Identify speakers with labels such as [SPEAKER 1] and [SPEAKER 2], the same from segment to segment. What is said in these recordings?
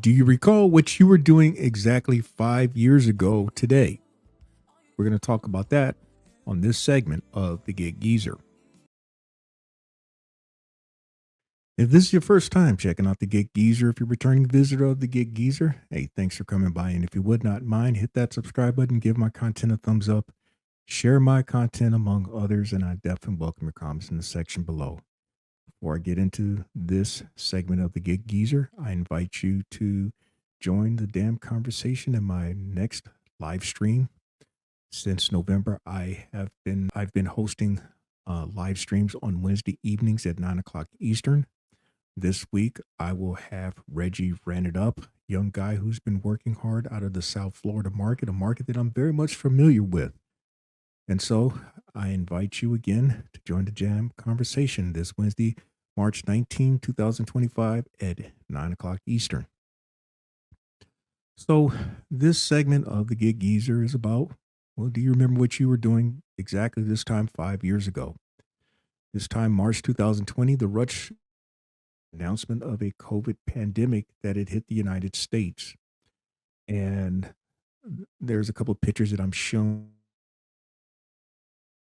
[SPEAKER 1] Do you recall what you were doing exactly 5 years ago today? We're going to talk about that on this segment of the Gig Geezer. If this is your first time checking out the Gig Geezer, if you're a returning visitor of the Gig Geezer, hey, thanks for coming by. And if you would not mind, hit that subscribe button, give my content a thumbs up, share my content among others, and I definitely welcome your comments in the section below. Before I get into this segment of the Gig Geezer, I invite you to join the damn conversation in my next live stream. Since November, I've been hosting live streams on Wednesday evenings at 9 o'clock Eastern. This week, I will have Reggie Ran It Up, young guy who's been working hard out of the South Florida market, a market that I'm very much familiar with. And so I invite you again to join the jam conversation this Wednesday, March 19, 2025 at 9 o'clock Eastern. So this segment of the Gig Geezer is about, well, do you remember what you were doing exactly this time 5 years ago? This time, March 2020, the rush announcement of a COVID pandemic that had hit the United States. And there's a couple of pictures that I'm showing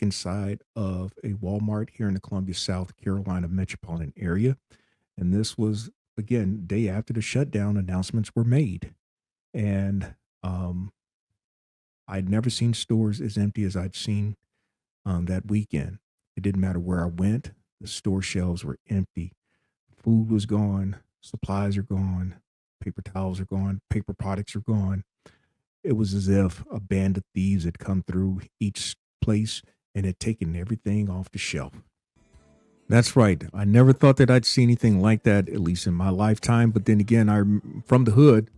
[SPEAKER 1] inside of a Walmart here in the Columbia, South Carolina metropolitan area. And this was, again, day after the shutdown announcements were made. And I'd never seen stores as empty as I'd seen that weekend. It didn't matter where I went, the store shelves were empty. Food was gone, supplies are gone, paper towels are gone, paper products are gone. It was as if a band of thieves had come through each place and had taken everything off the shelf. That's right. I never thought that I'd see anything like that, at least in my lifetime. But then again, I'm from the hood,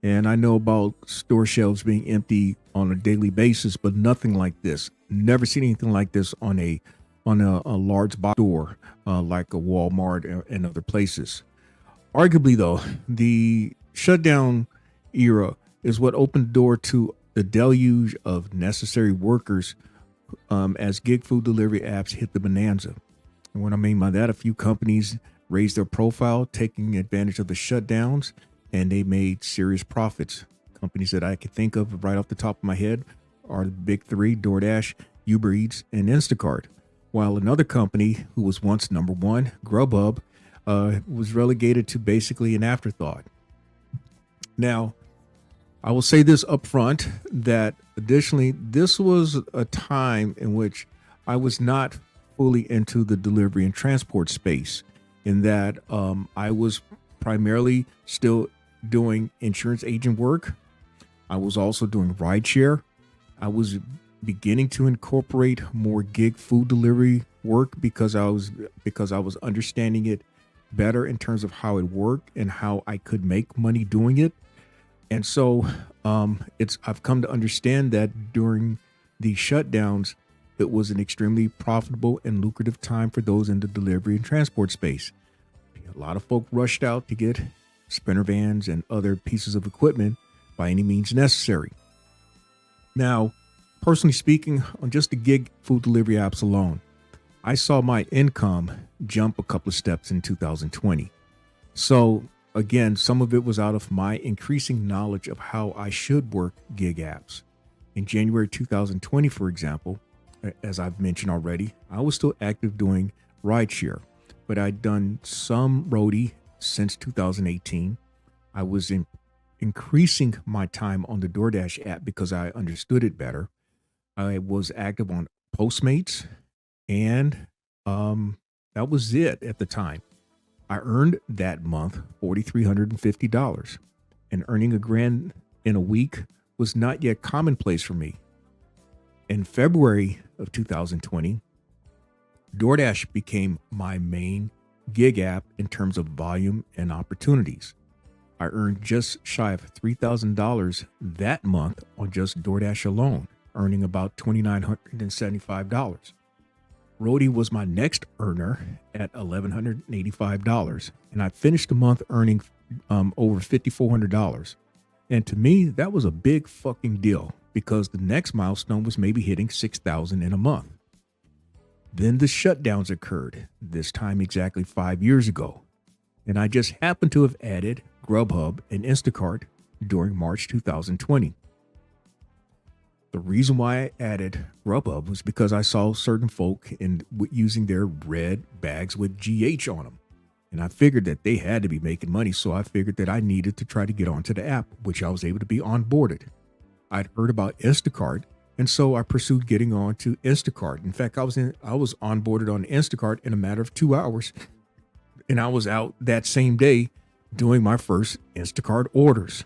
[SPEAKER 1] and I know about store shelves being empty on a daily basis, but nothing like this. Never seen anything like this on a large box store like a Walmart and other places. Arguably, though, the shutdown era is what opened the door to the deluge of necessary workers as gig food delivery apps hit the bonanza. And what I mean by that, a few companies raised their profile, taking advantage of the shutdowns, and they made serious profits. Companies that I can think of right off the top of my head are the big three: DoorDash, UberEats, and Instacart. While another company who was once number one, GrubHub, was relegated to basically an afterthought. Now, I will say this up front, that additionally, this was a time in which I was not fully into the delivery and transport space, in that I was primarily still doing insurance agent work. I was also doing rideshare. I was beginning to incorporate more gig food delivery work because I was understanding it better in terms of how it worked and how I could make money doing it. And so I've come to understand that during the shutdowns, it was an extremely profitable and lucrative time for those in the delivery and transport space. A lot of folk rushed out to get sprinter vans and other pieces of equipment by any means necessary. Now, personally speaking, on just the gig food delivery apps alone, I saw my income jump a couple of steps in 2020. So again, some of it was out of my increasing knowledge of how I should work gig apps. In January 2020, for example, as I've mentioned already, I was still active doing rideshare, but I'd done some roadie since 2018. I was increasing my time on the DoorDash app because I understood it better. I was active on Postmates, and that was it at the time. I earned that month $4,350, and earning $1,000 in a week was not yet commonplace for me. In February of 2020, DoorDash became my main gig app in terms of volume and opportunities. I earned just shy of $3,000 that month on just DoorDash alone, earning about $2,975. Roadie was my next earner at $1,185, and I finished the month earning over $5,400. And to me, that was a big fucking deal, because the next milestone was maybe hitting $6,000 in a month. Then the shutdowns occurred, this time exactly 5 years ago. And I just happened to have added GrubHub and Instacart during March 2020. The reason why I added GrubHub was because I saw certain folk using their red bags with GH on them. And I figured that they had to be making money. So I figured that I needed to try to get onto the app, which I was able to be onboarded. I'd heard about Instacart. And so I pursued getting on to Instacart. In fact, I was onboarded on Instacart in a matter of 2 hours. And I was out that same day doing my first Instacart orders.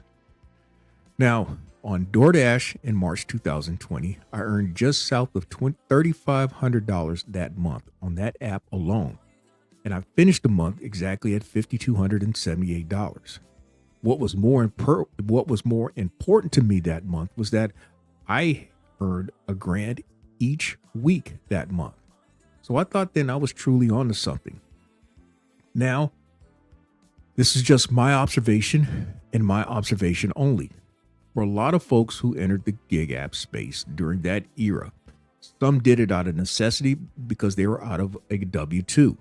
[SPEAKER 1] Now, on DoorDash in March 2020, I earned just south of $3,500 that month on that app alone. And I finished the month exactly at $5,278. What was more important to me that month was that I earned $1,000 each week that month. So I thought then I was truly onto something. Now, this is just my observation and my observation only. For a lot of folks who entered the gig app space during that era, some did it out of necessity because they were out of a W-2.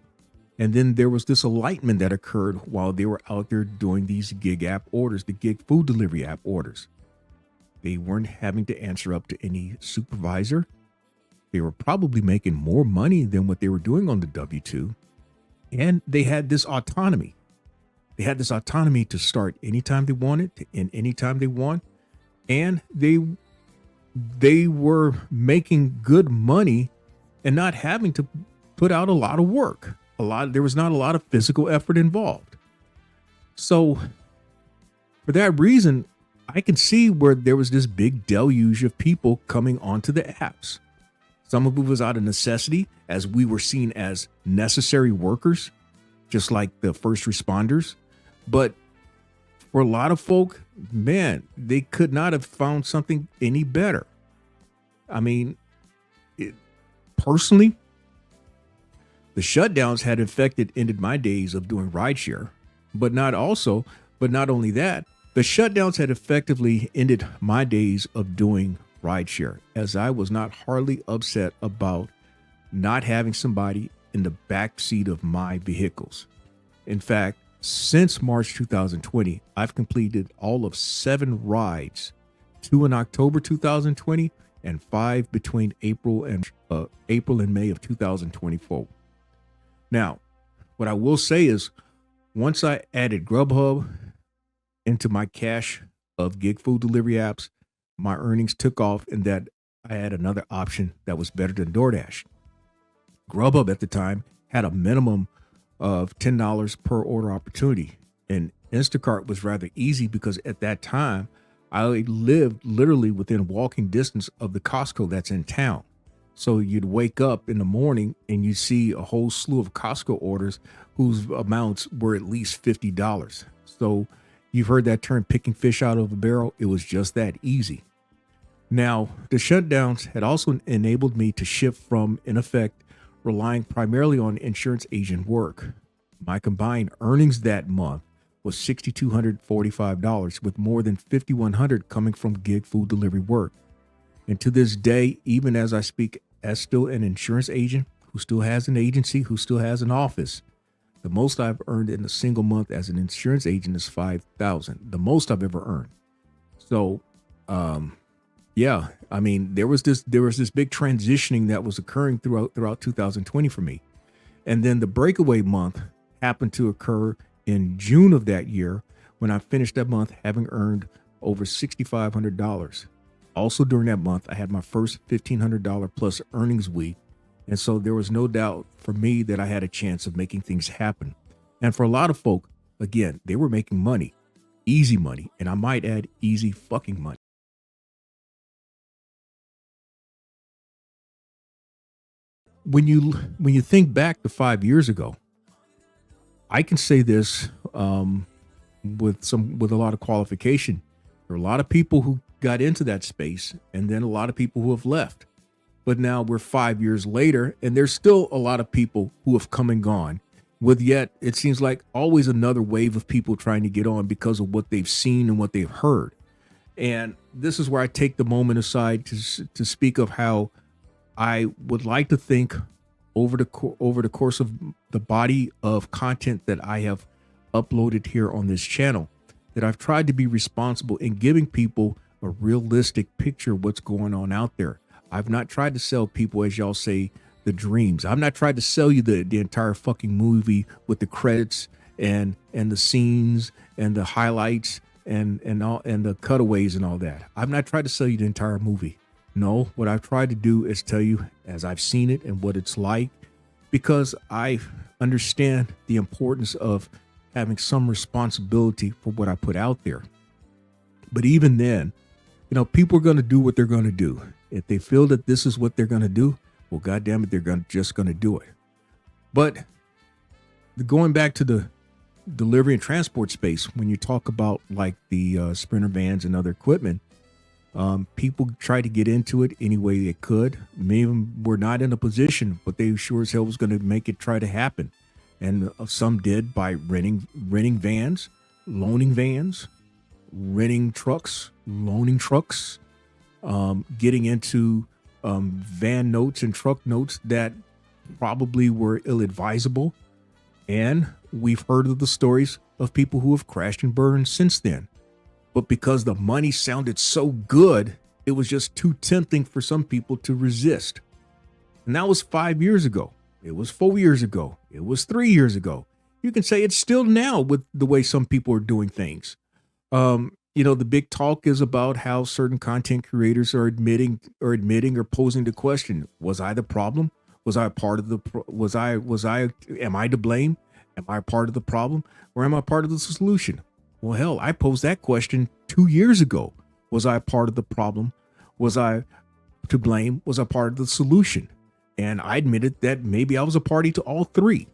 [SPEAKER 1] And then there was this enlightenment that occurred while they were out there doing these gig app orders, the gig food delivery app orders. They weren't having to answer up to any supervisor. They were probably making more money than what they were doing on the W-2. And they had this autonomy. They had this autonomy to start anytime they wanted, to end anytime they want. And they were making good money and not having to put out a lot of work. There was not a lot of physical effort involved. So for that reason, I can see where there was this big deluge of people coming onto the apps. Some of it was out of necessity, as we were seen as necessary workers, just like the first responders. But for a lot of folk, man, they could not have found something any better. I mean, personally, the shutdowns had ended my days of doing rideshare, but not only that, the shutdowns had effectively ended my days of doing rideshare, as I was not hardly upset about not having somebody in the back seat of my vehicles. In fact, since March 2020, I've completed all of 7 rides, 2 in October 2020 and 5 between April and May of 2024. Now, what I will say is, once I added GrubHub into my cache of gig food delivery apps, my earnings took off, and that I had another option that was better than DoorDash. GrubHub at the time had a minimum of $10 per order opportunity, and Instacart was rather easy because at that time I lived literally within walking distance of the Costco that's in town. So you'd wake up in the morning and you see a whole slew of Costco orders whose amounts were at least $50. So you've heard that term, picking fish out of a barrel. It was just that easy. Now, the shutdowns had also enabled me to shift from, in effect, relying primarily on insurance agent work. My combined earnings that month was $6,245, with more than $5,100 coming from gig food delivery work. And to this day, even as I speak, as still an insurance agent who still has an agency, who still has an office, the most I've earned in a single month as an insurance agent is $5,000, the most I've ever earned. So, yeah, I mean, there was this big transitioning that was occurring throughout 2020 for me. And then the breakaway month happened to occur in June of that year, when I finished that month having earned over $6,500. Also during that month, I had my first $1,500 plus earnings week. And so there was no doubt for me that I had a chance of making things happen. And for a lot of folk, again, they were making money, easy money. And I might add, easy fucking money. When you think back to 5 years ago, I can say this with a lot of qualification. There are a lot of people who got into that space, and then a lot of people who have left. But now we're 5 years later, and there's still a lot of people who have come and gone. With yet, it seems like always another wave of people trying to get on because of what they've seen and what they've heard. And this is where I take the moment aside to speak of how I would like to think over the course of the body of content that I have uploaded here on this channel, that I've tried to be responsible in giving people a realistic picture of what's going on out there. I've not tried to sell people, as y'all say, the dreams. I've not tried to sell you the entire fucking movie with the credits and the scenes and the highlights and all and the cutaways and all that. I've not tried to sell you the entire movie. No, what I've tried to do is tell you as I've seen it and what it's like, because I understand the importance of having some responsibility for what I put out there. But even then, people are going to do what they're going to do. If they feel that this is what they're going to do, well, goddamn it, they're just going to do it. But going back to the delivery and transport space, when you talk about like the Sprinter vans and other equipment, people try to get into it any way they could. Many of them were not in a position, but they sure as hell was going to make it try to happen. And some did by renting vans, loaning vans, renting trucks, loaning trucks, getting into van notes and truck notes that probably were ill-advisable. And we've heard of the stories of people who have crashed and burned since then. But because the money sounded so good, it was just too tempting for some people to resist. And that was 5 years ago. It was 4 years ago. It was 3 years ago. You can say it's still now with the way some people are doing things. The big talk is about how certain content creators are admitting or posing the question: was I the problem? Was I a part of am I to blame? Am I a part of the problem, or am I part of the solution? Well, hell, I posed that question 2 years ago. Was I a part of the problem? Was I to blame? Was I part of the solution? And I admitted that maybe I was a party to all three.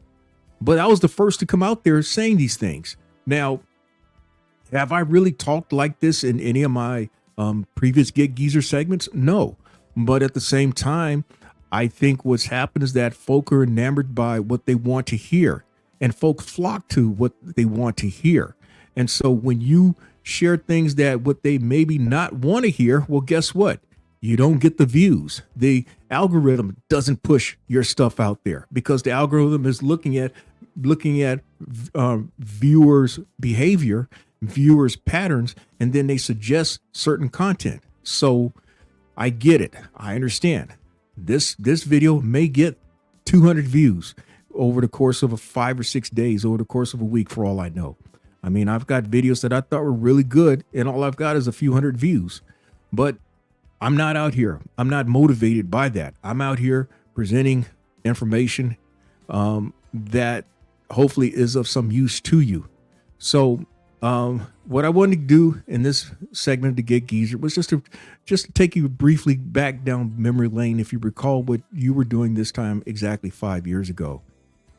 [SPEAKER 1] But I was the first to come out there saying these things. Now, have I really talked like this in any of my previous Get Geezer segments? No. But at the same time, I think what's happened is that folk are enamored by what they want to hear, and folk flock to what they want to hear. And so when you share things that what they maybe not want to hear, well, guess what? You don't get the views. The algorithm doesn't push your stuff out there because the algorithm is looking at viewers' behavior, viewers' patterns, and then they suggest certain content. So I get it. I understand. This video may get 200 views over the course of 5 or 6 days, over the course of a week, for all I know. I mean, I've got videos that I thought were really good, and all I've got is a few hundred views. But I'm not out here. I'm not motivated by that. I'm out here presenting information that hopefully is of some use to you. So what I wanted to do in this segment to Get Geezer was just to take you briefly back down memory lane. If you recall what you were doing this time exactly 5 years ago,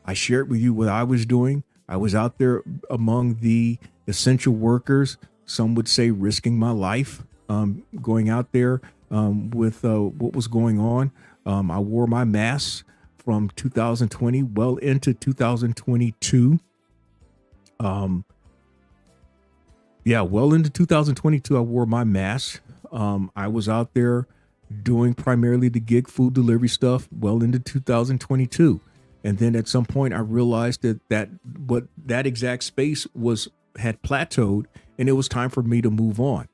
[SPEAKER 1] I shared with you what I was doing. I was out there among the essential workers. Some would say risking my life, going out there with what was going on. I wore my mask from 2020 well into 2022. Well into 2022, I wore my mask. I was out there doing primarily the gig food delivery stuff well into 2022. And then at some point I realized that exact space had plateaued, and it was time for me to move on.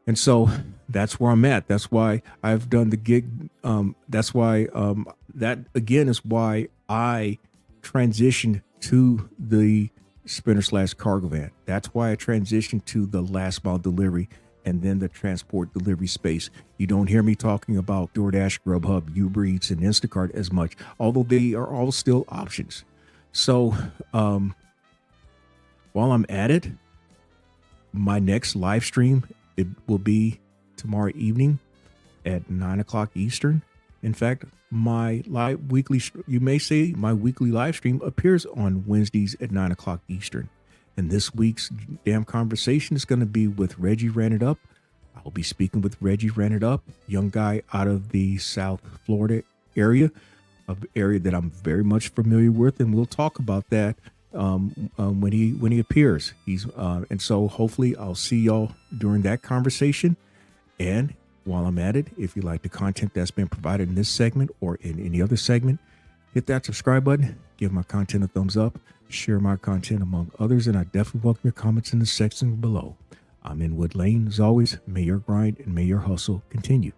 [SPEAKER 1] And so that's where I'm at. That's why I've done the gig. That again is why I transitioned to the Sprinter/cargo van. That's why I transitioned to the last mile delivery and then the transport delivery space. You don't hear me talking about DoorDash, GrubHub, UberEats, and Instacart as much, although they are all still options. So while I'm at it, my next live stream, it will be tomorrow evening at 9 o'clock Eastern. In fact, my weekly live stream appears on Wednesdays at 9 o'clock Eastern. And this week's damn conversation is going to be with Reggie Ran It Up. I'll be speaking with Reggie Ran It Up, young guy out of the South Florida area, an area that I'm very much familiar with, and we'll talk about that when he appears. And so hopefully I'll see y'all during that conversation. And while I'm at it, if you like the content that's been provided in this segment or in any other segment, hit that subscribe button, give my content a thumbs up, share my content among others, and I definitely welcome your comments in the section below. I'm in Wood Lane. As always, may your grind and may your hustle continue.